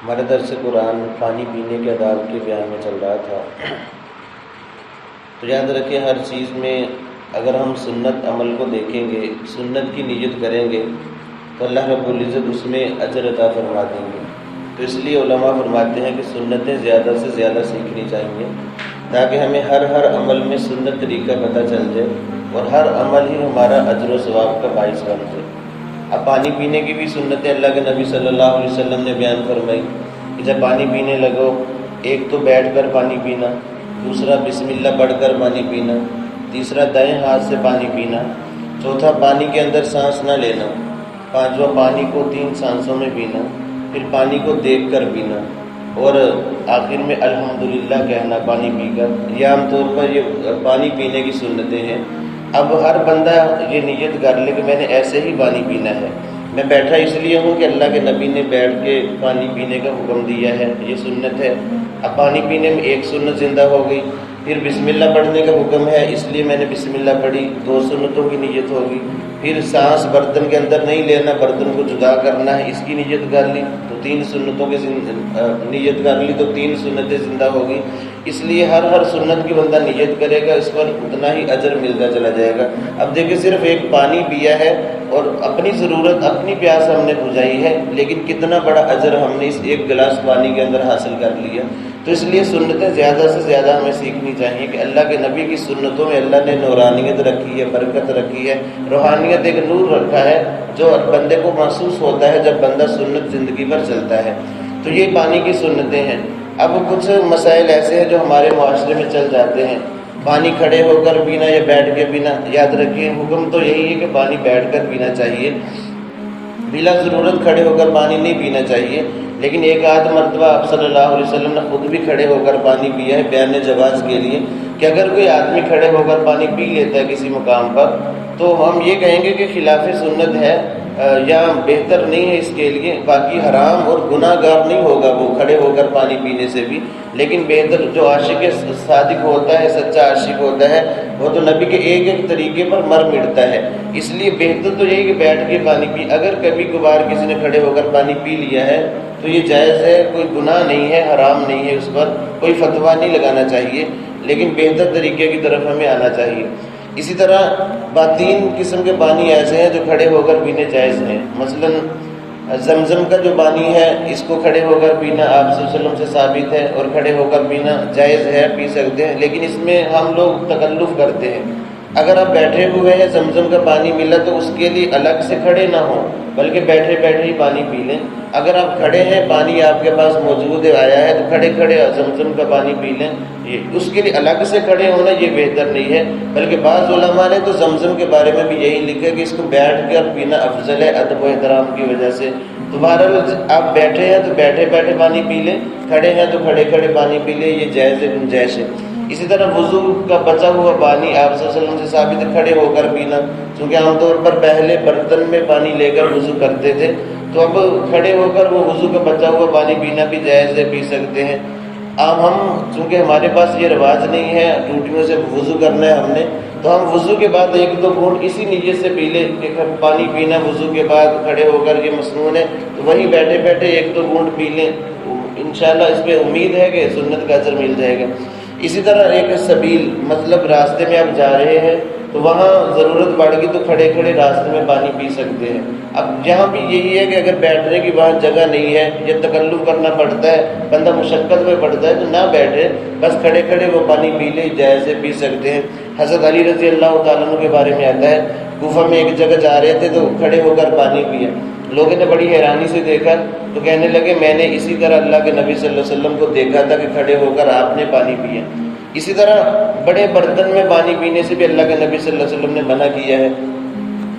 ہمارا درس قرآن پانی پینے کے آداب کے بیان میں چل رہا تھا۔ تو یاد رکھیں، ہر چیز میں اگر ہم سنت عمل کو دیکھیں گے، سنت کی نیت کریں گے تو اللہ رب العزت اس میں اجر عطا فرما دیں گے۔ تو اس لیے علماء فرماتے ہیں کہ سنتیں زیادہ سے زیادہ سیکھنی چاہیے تاکہ ہمیں ہر عمل میں سنت طریقہ پتہ چل جائے اور ہر عمل ہی ہمارا اجر و ثواب کا باعث بن جائے۔ اب پانی پینے کی بھی سنتیں اللہ کے نبی صلی اللہ علیہ وسلم نے بیان فرمائی کہ جب پانی پینے لگو، ایک تو بیٹھ کر پانی پینا، دوسرا بسم اللہ پڑھ کر پانی پینا، تیسرا دائیں ہاتھ سے پانی پینا، چوتھا پانی کے اندر سانس نہ لینا، پانچواں پانی کو 3 سانسوں میں پینا، پھر پانی کو دیکھ کر پینا، اور آخر میں الحمدللہ کہنا پانی پی کر۔ یہ عام طور پر یہ پانی پینے کی سنتیں ہیں۔ اب ہر بندہ یہ نیت کر لے کہ میں نے ایسے ہی پانی پینا ہے۔ میں بیٹھا اس لیے ہوں کہ اللہ کے نبی نے بیٹھ کے پانی پینے کا حکم دیا ہے، یہ سنت ہے۔ اب پانی پینے میں ایک سنت زندہ ہو گئی، پھر بسم اللہ پڑھنے کا حکم ہے، اس لیے میں نے بسم اللہ پڑھی، 2 سنتوں کی نیت ہوگی۔ پھر سانس برتن کے اندر نہیں لینا، برتن کو جدا کرنا ہے، اس کی نیت کر لی تو 3 سنتوں کی نیت کر لی تو 3 سنتیں زندہ ہوگی۔ اس لیے ہر سنت کی بندہ نیت کرے گا، اس پر اتنا ہی اجر ملتا چلا جائے گا۔ اب دیکھیں، صرف ایک پانی پیا ہے اور اپنی ضرورت، اپنی پیاس ہم نے بجھائی ہے، لیکن کتنا بڑا اجر ہم نے اس ایک گلاس پانی کے اندر حاصل کر لیا۔ تو اس لیے سنتیں زیادہ سے زیادہ ہمیں سیکھنی چاہیے کہ اللہ کے نبی کی سنتوں میں اللہ نے نورانیت رکھی ہے، برکت رکھی ہے، روحانیت، ایک نور رکھا ہے جو بندے کو محسوس ہوتا ہے جب بندہ سنت زندگی پر چلتا ہے۔ تو یہ پانی کی سنتیں ہیں۔ اب کچھ مسائل ایسے ہیں جو ہمارے معاشرے میں چل جاتے ہیں، پانی کھڑے ہو کر پینا یا بیٹھ کے پینا۔ یاد رکھیے، حکم تو یہی ہے کہ پانی بیٹھ کر پینا چاہیے، بلا ضرورت کھڑے ہو کر پانی نہیں پینا چاہیے۔ لیکن ایک آدھ مرتبہ آپ صلی اللہ علیہ وسلم نے خود بھی کھڑے ہو کر پانی پیا ہے، بیان جواز کے لیے، کہ اگر کوئی آدمی کھڑے ہو کر پانی پی لیتا ہے کسی مقام پر تو ہم یہ کہیں گے کہ خلاف سنت ہے یا بہتر نہیں ہے اس کے لیے، باقی حرام اور گناہ گار نہیں ہوگا وہ کھڑے ہو کر پانی پینے سے بھی، لیکن بہتر جو عاشق صادق ہوتا ہے، سچا عاشق ہوتا ہے، وہ تو نبی کے ایک طریقے پر مر مٹتا ہے۔ اس لیے بہتر تو یہی کہ بیٹھ کے پانی پی۔ اگر کبھی کبھار کسی نے کھڑے ہو کر پانی پی لیا ہے تو یہ جائز ہے، کوئی گناہ نہیں ہے، حرام نہیں ہے، اس پر کوئی فتویٰ نہیں لگانا چاہیے، لیکن بہتر طریقے کی طرف ہمیں آنا چاہیے۔ اسی طرح 3 قسم کے پانی ایسے ہیں جو کھڑے ہو کر پینے جائز ہیں۔ مثلاً زمزم کا جو پانی ہے، اس کو کھڑے ہو کر پینا آپ صلی اللہ علیہ وسلم سے ثابت ہے، اور کھڑے ہو کر پینا جائز ہے، پی سکتے ہیں، لیکن اس میں ہم لوگ تکلف کرتے ہیں۔ اگر آپ بیٹھے ہوئے ہیں، زمزم کا پانی ملا تو اس کے لیے الگ سے کھڑے نہ ہوں، بلکہ بیٹھے بیٹھے ہی پانی پی لیں۔ اگر آپ کھڑے ہیں، پانی آپ کے پاس موجود ہے، آیا ہے، تو کھڑے کھڑے زمزم کا پانی پی لیں۔ اس کے لیے الگ سے کھڑے ہونا یہ بہتر نہیں ہے، بلکہ بعض علماء نے تو زمزم کے بارے میں بھی یہی لکھا کہ اس کو بیٹھ کر پینا افضل ہے، ادب و احترام کی وجہ سے۔ تو بہرحال آپ بیٹھے ہیں تو بیٹھے بیٹھے پانی پی لیں، کھڑے ہیں تو کھڑے کھڑے پانی پی لیں، یہ جائز گنجائش ہے۔ اسی طرح وضو کا بچا ہوا پانی آپ صلی اللہ علیہ وسلم سے ثابت ہے کھڑے ہو کر پینا، کیونکہ عام طور پر پہلے برتن میں پانی لے کر وضو کرتے تھے، تو اب کھڑے ہو کر وہ وضو کا بچا ہوا پانی پینا بھی جائز ہے، پی سکتے ہیں۔ اب ہم چونکہ ہمارے پاس یہ رواج نہیں ہے ٹوٹیوں سے وضو کرنا ہے ہم نے، تو ہم وضو کے بعد 1-2 گھونٹ اسی نیت سے پی لیں کہ پانی پینا وضو کے بعد کھڑے ہو کر یہ مسنون ہے، تو وہی بیٹھے بیٹھے 1-2 گھونٹ پی لیں، انشاءاللہ اس پہ امید ہے کہ سنت کا اجر مل جائے گا۔ اسی طرح ایک سبیل، مطلب راستے میں آپ جا رہے ہیں تو وہاں ضرورت پڑ گئی تو کھڑے کھڑے راستے میں پانی پی سکتے ہیں۔ اب یہاں بھی یہی ہے کہ اگر بیٹھنے کی وہاں جگہ نہیں ہے یا تکلف کرنا پڑتا ہے، بندہ مشقت میں پڑتا ہے، تو نہ بیٹھے، بس کھڑے کھڑے وہ پانی پی لے، جائز سے پی سکتے ہیں۔ حضرت علی رضی اللہ تعالیٰ عنہ کے بارے میں آتا ہے، کوفہ میں ایک جگہ جا رہے تھے تو کھڑے ہو کر پانی پیا، لوگوں نے بڑی حیرانی سے دیکھا تو کہنے لگے میں نے اسی طرح اللہ کے نبی صلی اللہ علیہ وسلم کو دیکھا تھا کہ کھڑے ہو کر آپ نے پانی پیا۔ اسی طرح بڑے برتن میں پانی پینے سے بھی اللہ کے نبی صلی اللہ علیہ وسلم نے منع کیا ہے،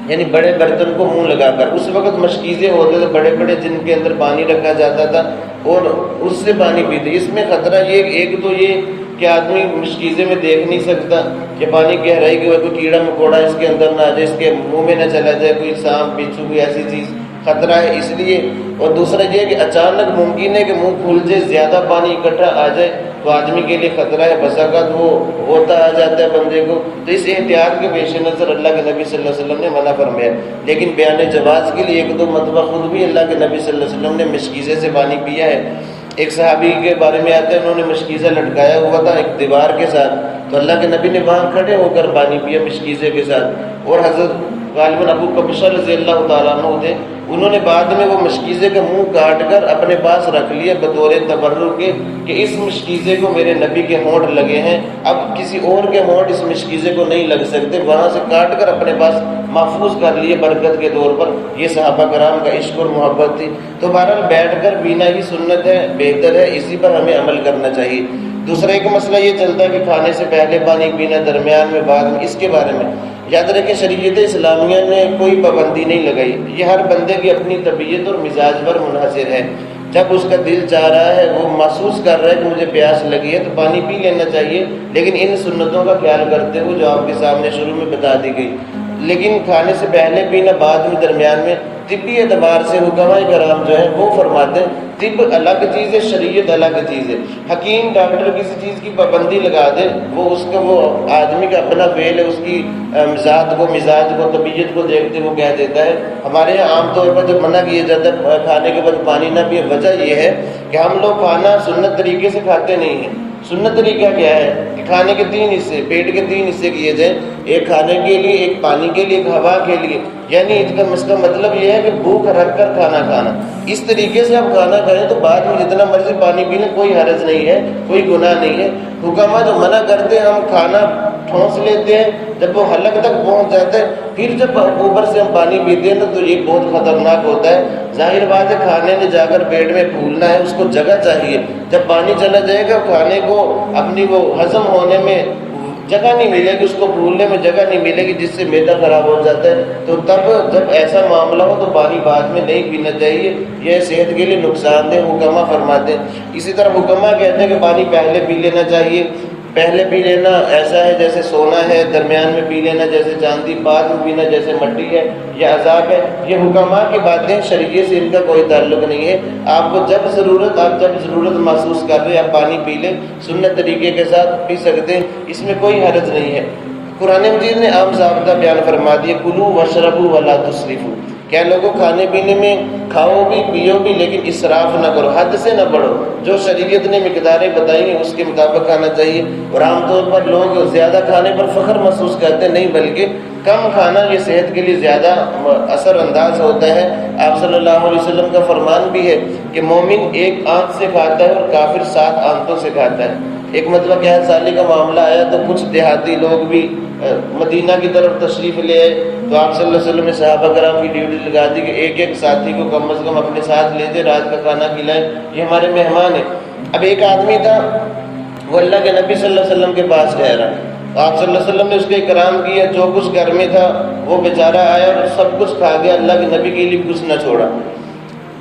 یعنی بڑے برتن کو منہ لگا کر۔ اس وقت مشکیزیں ہوتے تھے بڑے بڑے جن کے اندر پانی رکھا جاتا تھا اور اس سے پانی پیتے۔ اس میں خطرہ یہ، ایک تو یہ کہ آدمی مشکیزیں میں دیکھ نہیں سکتا کہ پانی گہرائی کے کوئی کیڑا مکوڑا اس کے اندر نہ آ جائے، اس کے منہ میں نہ چلا جائے کوئی سانپ بچھو کوئی ایسی چیز، خطرہ ہے اس لیے۔ اور دوسرا یہ کہ اچانک ممکن ہے کہ منہ کھل جائے، زیادہ پانی اکٹھا آ جائے تو آدمی کے لیے خطرہ ہے، بس اوقات وہ ہوتا آ جاتا ہے بندے کو، تو اس احتیاط کے پیش نظر اللہ کے نبی صلی اللہ علیہ وسلم نے منع فرمایا۔ لیکن بیان جواز کے لیے ایک دو مرتبہ خود بھی اللہ کے نبی صلی اللہ علیہ وسلم نے مشکیزے سے پانی پیا ہے۔ ایک صحابی کے بارے میں آتا ہے، انہوں نے مشکیزہ لٹکایا ہوا تھا ایک دیوار کے ساتھ، تو اللہ کے نبی نے وہاں کھڑے ہو کر پانی پیا مشکیزے کے ساتھ۔ اور حضرت غالباً ابو قبشہ رضی اللہ تعالیٰ عنہ تھے، انہوں نے بعد میں وہ مشکیزے کا منہ کاٹ کر اپنے پاس رکھ لیا بطور تبرک کے کہ اس مشکیزے کو میرے نبی کے ہونٹ لگے ہیں، اب کسی اور کے ہونٹ اس مشکیزے کو نہیں لگ سکتے، وہاں سے کاٹ کر اپنے پاس محفوظ کر لیے برکت کے طور پر۔ یہ صحابہ کرام کا عشق اور محبت تھی۔ تو بہرحال بیٹھ کر پینا ہی سنت ہے، بہتر ہے، اسی پر ہمیں عمل کرنا چاہیے۔ دوسرا ایک مسئلہ یہ چلتا ہے کہ کھانے سے پہلے پانی پینا، درمیان میں، بعد میں، اس کے بارے میں یاد رکھیں شریعت اسلامیہ نے کوئی پابندی نہیں لگائی، یہ ہر بندے کی اپنی طبیعت اور مزاج پر منحصر ہے۔ جب اس کا دل چاہ رہا ہے، وہ محسوس کر رہا ہے کہ مجھے پیاس لگی ہے، تو پانی پی لینا چاہیے، لیکن ان سنتوں کا خیال کرتے ہوئے جو آپ کے سامنے شروع میں بتا دی گئی۔ لیکن کھانے سے پہلے پینا، بعد میں، درمیان میں، طبی اعتبار سے حکماء کرام جو ہیں وہ فرماتے ہیں طب الگ چیز ہے، شریعت الگ چیز ہے۔ حکیم ڈاکٹر کسی چیز کی پابندی لگا دے، وہ اس کا، وہ آدمی کا اپنا فعل ہے، اس کی مزاج کو، طبیعت کو دیکھتے وہ کہہ دیتا ہے۔ ہمارے یہاں عام طور پر جب منع کیا جاتا ہے کھانے کے بعد پانی نہ پیے، وجہ یہ ہے کہ ہم لوگ کھانا سنت طریقے سے کھاتے نہیں ہیں۔ سنت طریقہ کیا ہے کہ کھانے کے 3 حصے، پیٹ کے 3 حصے کیے جائیں، ایک کھانے کے لیے، ایک پانی کے لیے، ایک ہوا کے لیے، یعنی اس کا مطلب یہ ہے کہ بھوک رکھ کر کھانا کھانا۔ اس طریقے سے ہم کھانا کھائیں تو بعد میں جتنا مرضی پانی پی لیں، کوئی حرج نہیں ہے، کوئی گناہ نہیں ہے۔ حکماء جو منع کرتے ہیں، ہم کھانا ٹھونس لیتے ہیں، جب وہ حلق تک پہنچ جاتا ہے، پھر جب اوپر سے ہم پانی پیتے ہیں نا، تو یہ بہت خطرناک ہوتا ہے۔ ظاہر بات ہے کھانے نے جا کر پیٹ میں پھولنا ہے، اس کو جگہ چاہیے، جب پانی چلا جائے گا کھانے کو اپنی وہ ہضم ہونے میں جگہ نہیں ملے گی، اس کو پھولنے میں جگہ نہیں ملے گی، جس سے معدہ خراب ہو جاتا ہے۔ تو تب جب ایسا معاملہ ہو تو پانی بعد میں نہیں پینا چاہیے، یہ صحت کے لیے نقصان دہ حکماء فرماتے ہیں۔ اسی طرح حکماء کہتے ہیں کہ پانی پہلے پی لینا چاہیے، پہلے پی لینا ایسا ہے جیسے سونا ہے، درمیان میں پی لینا جیسے چاندی، بعد میں پینا جیسے مٹی ہے یا عذاب ہے۔ یہ حکماء کی باتیں، شریعت سے ان کا کوئی تعلق نہیں ہے۔ آپ کو جب ضرورت محسوس کر رہے آپ پانی پی لیں، سنت طریقے کے ساتھ پی سکتے ہیں، اس میں کوئی حرج نہیں ہے۔ قرآن مجید نے عام ضابطہ بیان فرما دیا، کلوا واشربوا ولا تسرفوا، کیا لوگوں کھانے پینے میں کھاؤ بھی پیو بھی، لیکن اسراف نہ کرو، حد سے نہ بڑھو۔ جو شریعت نے مقداریں بتائی ہیں اس کے مطابق کھانا چاہیے۔ اور عام طور پر لوگ زیادہ کھانے پر فخر محسوس کرتے ہیں، نہیں بلکہ کم کھانا یہ صحت کے لیے زیادہ اثر انداز ہوتا ہے۔ آپ صلی اللہ علیہ وسلم کا فرمان بھی ہے کہ مومن ایک آنکھ سے کھاتا ہے اور کافر 7 آنتوں سے کھاتا ہے۔ ایک مرتبہ کیا سالی کا معاملہ آیا تو کچھ دیہاتی لوگ بھی مدینہ کی طرف تشریف لے آئے، تو آپ صلی اللہ علیہ وسلم نے صحابہ کرام کی ڈیوٹی لگا دی کہ ایک ایک ساتھی کو کم از کم اپنے ساتھ لے جائے، رات کا کھانا کھلائیں، یہ ہمارے مہمان ہیں۔ اب ایک آدمی تھا، وہ اللہ کے نبی صلی اللہ علیہ وسلم کے پاس ٹھہرا، آپ صلی اللہ علیہ وسلم نے اس کا اکرام کیا، جو کچھ گھر میں تھا وہ بیچارہ آیا اور سب کچھ کھا گیا، اللہ کے نبی کے لیے کچھ نہ چھوڑا۔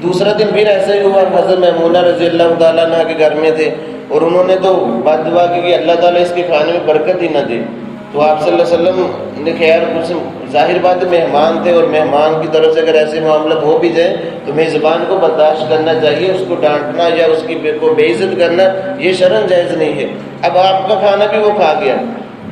دوسرا دن پھر ایسا ہی ہوا، حضرت میمونہ رضی اللہ تعالیٰ عنہ کے گھر میں تھے، اور انہوں نے تو بد دعا کی کہ اللہ تعالیٰ اس کے کھانے میں برکت ہی نہ دے۔ تو آپ صلی اللہ علیہ وسلم نے خیر کچھ، ظاہر بات مہمان تھے، اور مہمان کی طرف سے اگر ایسے معاملات ہو بھی جائیں تو میزبان کو برداشت کرنا چاہیے، اس کو ڈانٹنا یا اس کی کو بے عزت کرنا یہ شرعاً جائز نہیں ہے۔ اب آپ کا کھانا بھی وہ کھا گیا،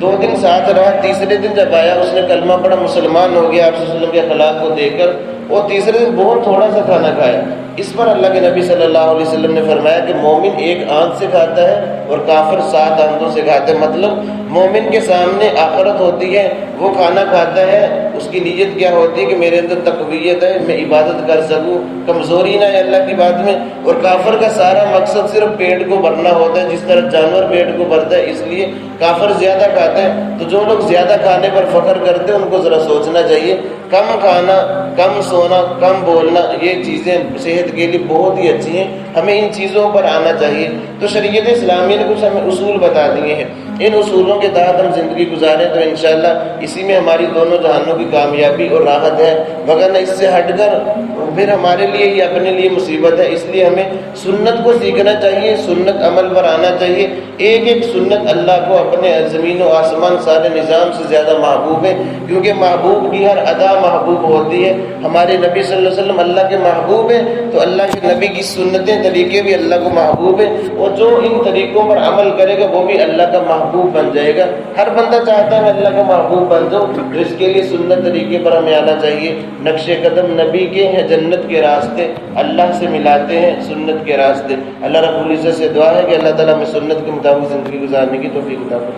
2 دن ساتھ رہا، تیسرے دن جب آیا اس نے کلمہ پڑھا، مسلمان ہو گیا آپ صلی اللہ علیہ وسلم کے اخلاق کو دیکھ کر، اور تیسرے دن بہت تھوڑا سا کھانا کھایا۔ اس پر اللہ کے نبی صلی اللہ علیہ وسلم نے فرمایا کہ مومن ایک آنکھ سے کھاتا ہے اور کافر 7 آنکھوں سے کھاتا ہے۔ مطلب مومن کے سامنے آخرت ہوتی ہے، وہ کھانا کھاتا ہے، اس کی نیت کیا ہوتی ہے کہ میرے اندر تقویت ہے، میں عبادت کر سکوں، کمزوری نہ ہے اللہ کی بات میں۔ اور کافر کا سارا مقصد صرف پیٹ کو بھرنا ہوتا ہے، جس طرح جانور پیٹ کو بھرتا ہے، اس لیے کافر زیادہ کھاتے ہیں۔ تو جو لوگ زیادہ کھانے پر فخر کرتے ہیں ان کو ذرا سوچنا چاہیے، کم کھانا، کم سونا، کم بولنا، یہ چیزیں صحت کے لیے بہت ہی اچھی ہیں، ہمیں ان چیزوں پر آنا چاہیے۔ تو شریعت اسلامیہ نے کچھ ہمیں اصول بتا دیے ہیں۔ ان اصولوں کے تحت ہم زندگی گزاریں تو انشاءاللہ اسی میں ہماری دونوں جہانوں کی کامیابی اور راحت ہے، وگرنہ اس سے ہٹ کر پھر ہمارے لیے ہی اپنے لیے مصیبت ہے۔ اس لیے ہمیں سنت کو سیکھنا چاہیے، سنت عمل پر آنا چاہیے۔ ایک ایک سنت اللہ کو اپنے زمین و آسمان سارے نظام سے زیادہ محبوب ہے، کیونکہ محبوب کی ہر ادا محبوب ہوتی ہے۔ ہمارے نبی صلی اللہ علیہ وسلم اللہ کے محبوب ہیں، تو اللہ کے نبی کی سنتیں طریقے بھی اللہ کو محبوب ہیں، اور جو ان طریقوں پر عمل کرے گا وہ بھی اللہ کا محبوب بن جائے گا۔ ہر بندہ چاہتا ہے میں اللہ کا محبوب بن جاؤں، تو اس کے لیے سنت طریقے پر ہمیں آنا چاہیے۔ نقش قدم نبی کے ہیں جنت کے راستے، اللہ سے ملاتے ہیں سنت کے راستے۔ اللہ رب العزت سے دعا ہے کہ اللہ تعالیٰ ہمیں سنت کے مطابق زندگی گزارنے کی توفیق عطا فرمائے۔